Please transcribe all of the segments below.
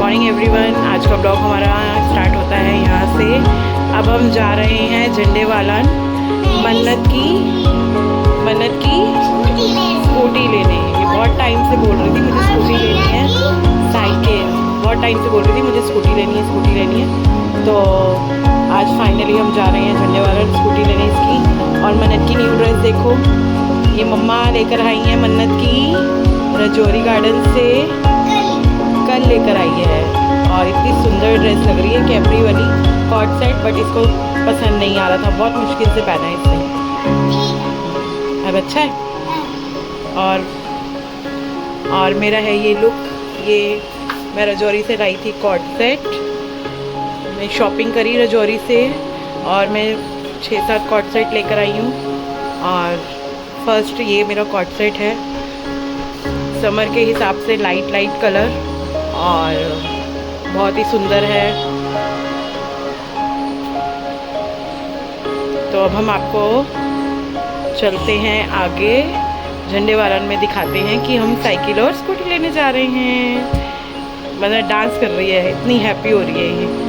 Morning everyone. आज का blog हमारा स्टार्ट होता है यहाँ से। अब हम जा रहे हैं झंडे वालन मन्नत की स्कूटी लेने। ये बहुत टाइम से बोल रही थी मुझे स्कूटी लेनी है, साइकिल बहुत टाइम से बोल रही थी मुझे स्कूटी लेनी है। तो आज फाइनली हम जा रहे हैं झंडे वालन स्कूटी लेने इसकी। और मन्नत की न्यू ड्रेस देखो, ये मम्मा लेकर आई हैं मन्नत की रजौरी गार्डन से, कल लेकर आई है। और इतनी सुंदर ड्रेस लग रही है, कैपरी वाली कॉट सेट, बट इसको पसंद नहीं आ रहा था, बहुत मुश्किल से पहना है इसने। अब अच्छा है। और मेरा है ये लुक, ये मैं रजौरी से लाई थी कॉट सेट। मैं शॉपिंग करी रजौरी से और मैं 6-7 कॉट सेट लेकर आई हूँ। और फर्स्ट ये मेरा कॉट सेट है, समर के हिसाब से लाइट कलर और बहुत ही सुंदर है। तो अब हम आपको चलते हैं आगे झंडे वालन में, दिखाते हैं कि हम साइकिल और स्कूटी लेने जा रहे हैं। मतलब डांस कर रही है, इतनी हैप्पी हो रही है ये।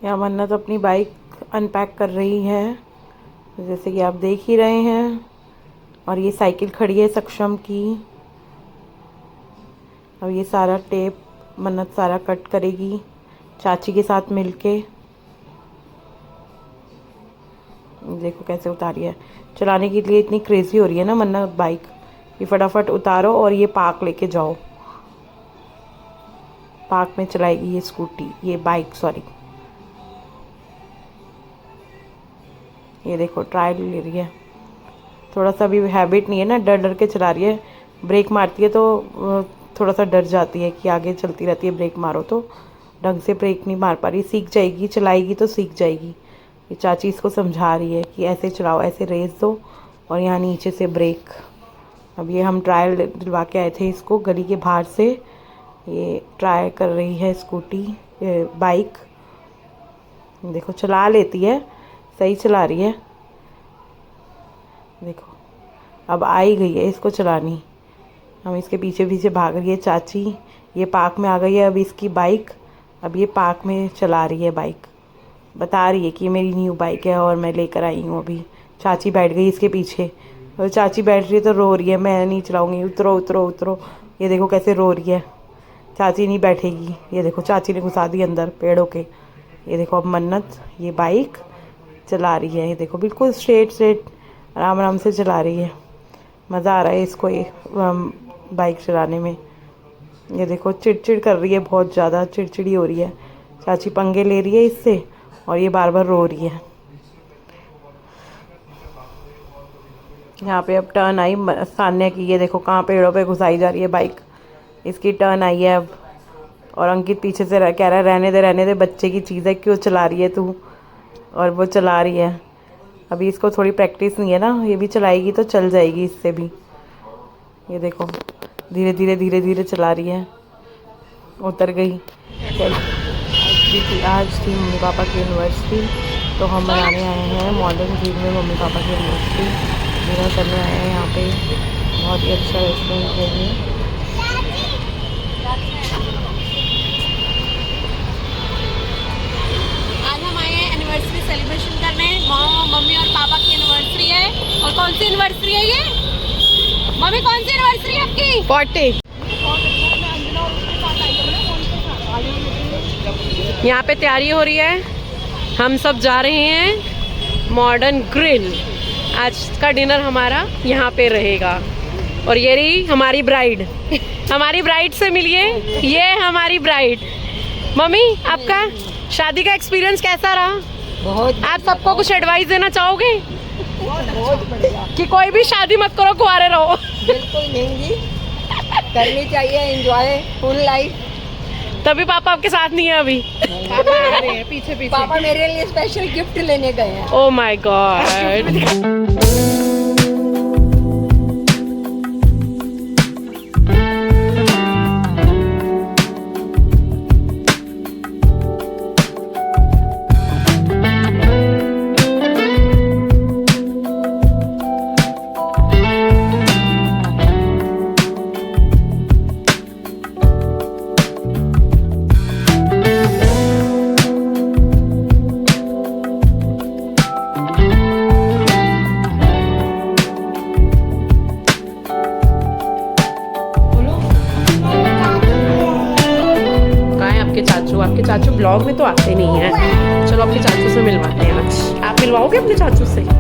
यहाँ मन्नत अपनी बाइक अनपैक कर रही है, जैसे कि आप देख ही रहे हैं। और ये साइकिल खड़ी है सक्षम की। अब ये सारा टेप मन्नत सारा कट करेगी चाची के साथ मिलके। देखो कैसे उतारी है, चलाने के लिए इतनी क्रेजी हो रही है ना मन्नत बाइक। ये फटाफट उतारो और ये पार्क लेके जाओ, पार्क में चलाएगी ये स्कूटी, ये बाइक सॉरी। ये देखो ट्रायल ले रही है, थोड़ा सा भी हैबिट नहीं है ना, डर के चला रही है। ब्रेक मारती है तो थोड़ा सा डर जाती है कि आगे चलती रहती है, ब्रेक मारो तो ढंग से ब्रेक नहीं मार पा रही। सीख जाएगी, चलाएगी तो सीख जाएगी। ये चाची इसको समझा रही है कि ऐसे चलाओ, ऐसे रेस दो और यहाँ नीचे से ब्रेक। अब ये हम ट्रायल दिलवा के आए थे इसको गली के बाहर से। ये ट्राई कर रही है स्कूटी बाइक, देखो चला लेती है, सही चला रही है। देखो अब आई गई है इसको चलानी, हम इसके पीछे पीछे भाग रही है चाची। ये पार्क में आ गई है अब इसकी बाइक, अब ये पार्क में चला रही है बाइक, बता रही है कि ये मेरी न्यू बाइक है और मैं लेकर आई हूँ। अभी चाची बैठ गई इसके पीछे, और चाची बैठ रही है तो रो रही है, मैं नहीं चलाऊँगी, उतरो उतरो उतरो। ये देखो कैसे रो रही है, चाची नहीं बैठेगी। ये देखो चाची ने घुसा दी अंदर पेड़ों के। ये देखो अब मन्नत ये बाइक चला रही है, ये देखो बिल्कुल स्ट्रेट आराम से चला रही है। मज़ा आ रहा है इसको ये बाइक चलाने में। ये देखो चिड़चिड़ कर रही है, बहुत ज़्यादा चिड़चिड़ी हो रही है। चाची पंगे ले रही है इससे और ये बार बार रो रही है। यहाँ पे अब टर्न आई सान्या की, ये देखो कहाँ पेड़ों पे घुसाई जा रही है बाइक, इसकी टर्न आई है अब। और अंकित पीछे से कह रहा है रहने दे बच्चे की चीज़ है, क्यों चला रही है तू, और वो चला रही है। अभी इसको थोड़ी प्रैक्टिस नहीं है ना, ये भी चलाएगी तो चल जाएगी इससे भी। ये देखो धीरे धीरे चला रही है, उतर गई। आज थी मम्मी पापा की यूनिवर्सिटी, तो हम बनाने आए हैं मॉडर्न थीम में मम्मी पापा की यूनिवर्सिटी डिनर करने आए हैं यहाँ पे। बहुत ही अच्छा रेस्टोरेंट है ये। आज हम आए हैं एनिवर्सरी सेलिब्रेशन करने मम्मी और पापा सी एनिवर्सरी है ये? मम्मी कौन सी एनिवर्सरी है आपकी? 40। यहाँ पे तैयारी हो रही है, हम सब जा रहे हैं मॉडर्न ग्रिल। आज का डिनर हमारा यहाँ पे रहेगा। और ये रही हमारी ब्राइड। हमारी ब्राइड से मिलिए, ये हमारी ब्राइड। मम्मी आपका शादी का एक्सपीरियंस कैसा रहा? बहुत आप सबको कुछ एडवाइस देना चाहोगे बहुत बढ़िया। कि कोई भी शादी मत करो, कुंवारे रहो? बिल्कुल नहीं जी, करनी चाहिए एंजॉय फुल लाइफ। तभी पापा आपके साथ नहीं है अभी। पापा आ रहे हैं पीछे पीछे। पापा मेरे लिए स्पेशल गिफ्ट लेने गए हैं। Oh my God. आपके चाचू ब्लॉग में तो आते नहीं हैं। चलो आपके चाचू से मिलवाते हैं आज। आप मिलवाओगे अपने चाचू से?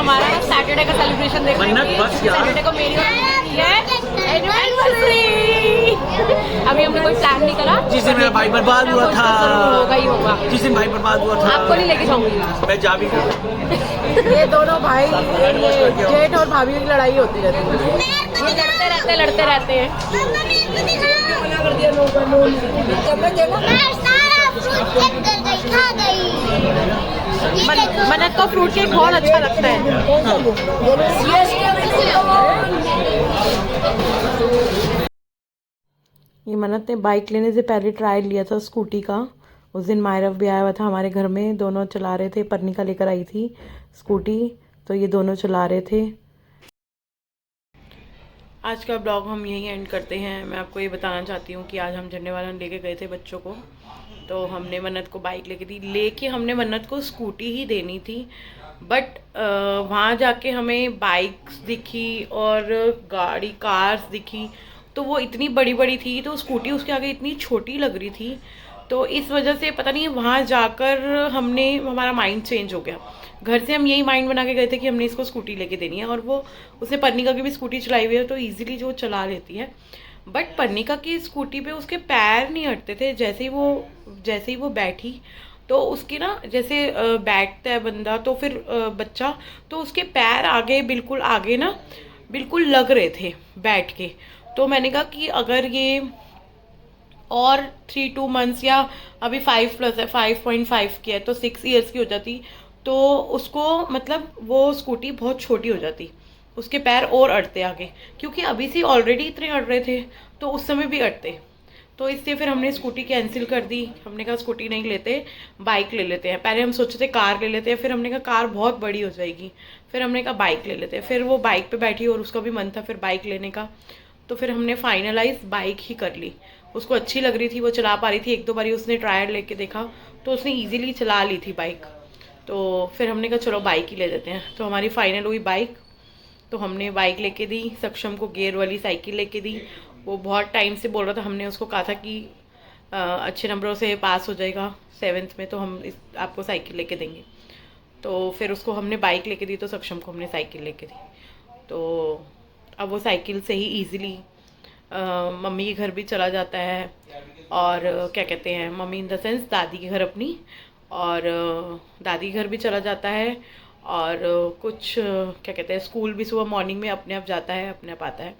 हमारा सैटरडे का सेलिब्रेशन देख मन्नत बस यार। सैटरडे को मेरी एनिवर्सरी। अभी हमने कोई प्लान नहीं करा। जिस दिन मेरा भाई बर्बाद हुआ था, होगा ही होगा। जिस दिन भाई बर्बाद हुआ था, आपको नहीं लेके जाऊंगी। मैं जा भी गया। ये दोनों भाई, ये जेठ और भाभी की लड़ाई होती रहती है। ये लड़ते रहते हैं। मन्नत को फ्रूट केक बहुत अच्छा लगता है। ये मन्नत ने बाइक लेने से पहले ट्रायल लिया था स्कूटी का। उस दिन मायरव भी आया हुआ था हमारे घर में, दोनों चला रहे थे। परनिका लेकर आई थी स्कूटी, तो ये दोनों चला रहे थे। आज का ब्लॉग हम यहीं एंड करते हैं। मैं आपको ये बताना चाहती हूँ कि आज हम झंडे वाला लेके गए थे बच्चों को, तो हमने मन्नत को बाइक लेके दी। लेके हमने मन्नत को स्कूटी ही देनी थी, बट वहाँ जाके हमें बाइक्स दिखी और कार्स दिखी, तो वो इतनी बड़ी बड़ी थी, तो स्कूटी उसके आगे इतनी छोटी लग रही थी। तो इस वजह से पता नहीं वहाँ जाकर हमारा माइंड चेंज हो गया। घर से हम यही माइंड बना के गए थे कि हमने इसको स्कूटी लेके देनी है, और वो उसने परनिका की भी स्कूटी चलाई हुई है, तो इजीली जो चला लेती है। बट परनिका की स्कूटी पे उसके पैर नहीं हटते थे। जैसे ही वो बैठी, तो उसकी ना, जैसे बैठता है बंदा तो फिर बच्चा, तो उसके पैर आगे ना बिल्कुल लग रहे थे बैठ के। तो मैंने कहा कि अगर ये और 3-2 मंथ्स या अभी 5+ है, 5.5 की है, तो 6 ईयर्स की हो जाती, तो उसको मतलब वो स्कूटी बहुत छोटी हो जाती, उसके पैर और अड़ते आगे, क्योंकि अभी से ऑलरेडी इतने अड़ रहे थे, तो उस समय भी अड़ते। तो इसलिए फिर हमने स्कूटी कैंसिल कर दी। हमने कहा स्कूटी नहीं लेते, बाइक ले लेते हैं। पहले हम सोचे थे कार ले लेते हैं, फिर हमने कहा कार बहुत बड़ी हो जाएगी, फिर हमने कहा बाइक ले लेते हैं। फिर वो बाइक पे बैठी और उसका भी मन था फिर बाइक लेने का, तो फिर हमने फाइनलाइज बाइक ही कर ली। उसको अच्छी लग रही थी, वो चला पा रही थी। 1-2 बारी उसने ट्रायल लेके देखा, तो उसने ईजिली चला ली थी बाइक। तो फिर हमने कहा चलो बाइक ही ले देते हैं। तो हमारी फाइनल हुई बाइक। तो हमने बाइक लेके दी, सक्षम को गियर वाली साइकिल लेके दी। वो बहुत टाइम से बोल रहा था, हमने उसको कहा था कि अच्छे नंबरों से पास हो जाएगा 7th में, तो हम आपको साइकिल लेके देंगे। तो फिर उसको हमने बाइक लेके दी, तो सक्षम को हमने साइकिल लेके दी। तो अब वो साइकिल से ही ईजिली मम्मी के घर भी चला जाता है, और क्या कहते हैं, मम्मी इन द सेंस दादी के घर अपनी, और दादी के घर भी चला जाता है, और कुछ क्या कहते हैं, स्कूल भी सुबह मॉर्निंग में अपने आप जाता है, अपने आप आता है।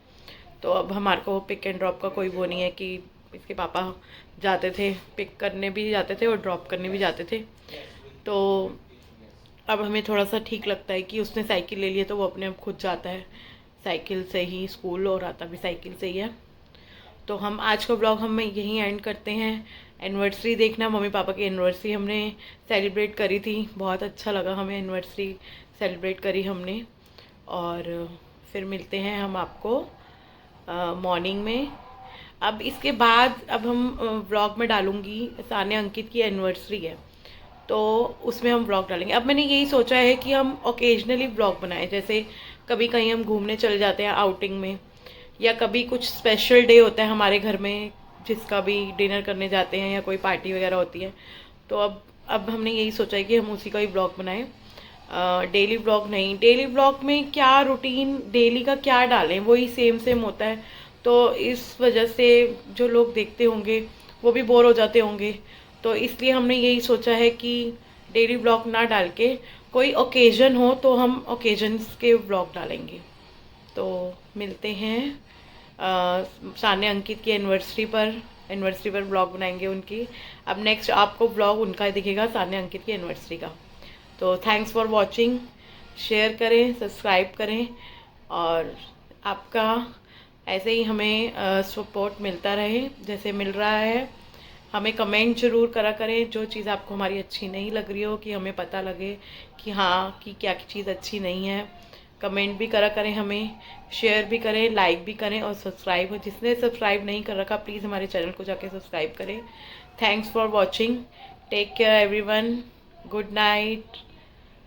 तो अब हमारे को पिक एंड ड्रॉप का कोई वो नहीं है कि इसके पापा जाते थे, पिक करने भी जाते थे और ड्रॉप करने भी जाते थे। तो अब हमें थोड़ा सा ठीक लगता है कि उसने साइकिल ले ली है, तो वो अपने आप खुद जाता है साइकिल से ही स्कूल, और आता भी साइकिल से ही है। तो हम आज का ब्लॉग हम यहीं एंड करते हैं। एनिवर्सरी देखना, मम्मी पापा की एनिवर्सरी हमने सेलिब्रेट करी थी, बहुत अच्छा लगा हमें, एनिवर्सरी सेलिब्रेट करी हमने। और फिर मिलते हैं हम आपको मॉर्निंग में। अब इसके बाद अब हम व्लॉग में डालूँगी, सान्या अंकित की एनिवर्सरी है, तो उसमें हम व्लॉग डालेंगे। अब मैंने यही सोचा है कि हम ओकेजनली व्लॉग बनाएं, जैसे कभी कहीं हम घूमने चले जाते हैं आउटिंग में, या कभी कुछ स्पेशल डे होता है हमारे घर में, जिसका भी डिनर करने जाते हैं या कोई पार्टी वगैरह होती है, तो अब हमने यही सोचा है कि हम उसी का ही ब्लॉग बनाएं, डेली ब्लॉग नहीं। डेली ब्लॉग में क्या रूटीन डेली का क्या डालें, वही सेम होता है, तो इस वजह से जो लोग देखते होंगे वो भी बोर हो जाते होंगे। तो इसलिए हमने यही सोचा है कि डेली ब्लॉग ना डाल के कोई ओकेजन हो तो हम ओकेजन्स के ब्लॉग डालेंगे। तो मिलते हैं सान्या अंकित की एनिवर्सरी पर ब्लॉग बनाएंगे उनकी। अब नेक्स्ट आपको ब्लॉग उनका दिखेगा, सान्या अंकित की एनिवर्सरी का। तो थैंक्स फॉर वॉचिंग, शेयर करें, सब्सक्राइब करें, और आपका ऐसे ही हमें सपोर्ट मिलता रहे जैसे मिल रहा है। हमें कमेंट ज़रूर करा करें, जो चीज़ आपको हमारी अच्छी नहीं लग रही हो, कि हमें पता लगे कि हाँ कि क्या चीज़ अच्छी नहीं है। कमेंट भी करा करें, हमें शेयर भी करें, लाइक भी करें, और सब्सक्राइब, जिसने सब्सक्राइब नहीं कर रखा प्लीज़ हमारे चैनल को जाके सब्सक्राइब करें। Thanks for watching, take care everyone, good night.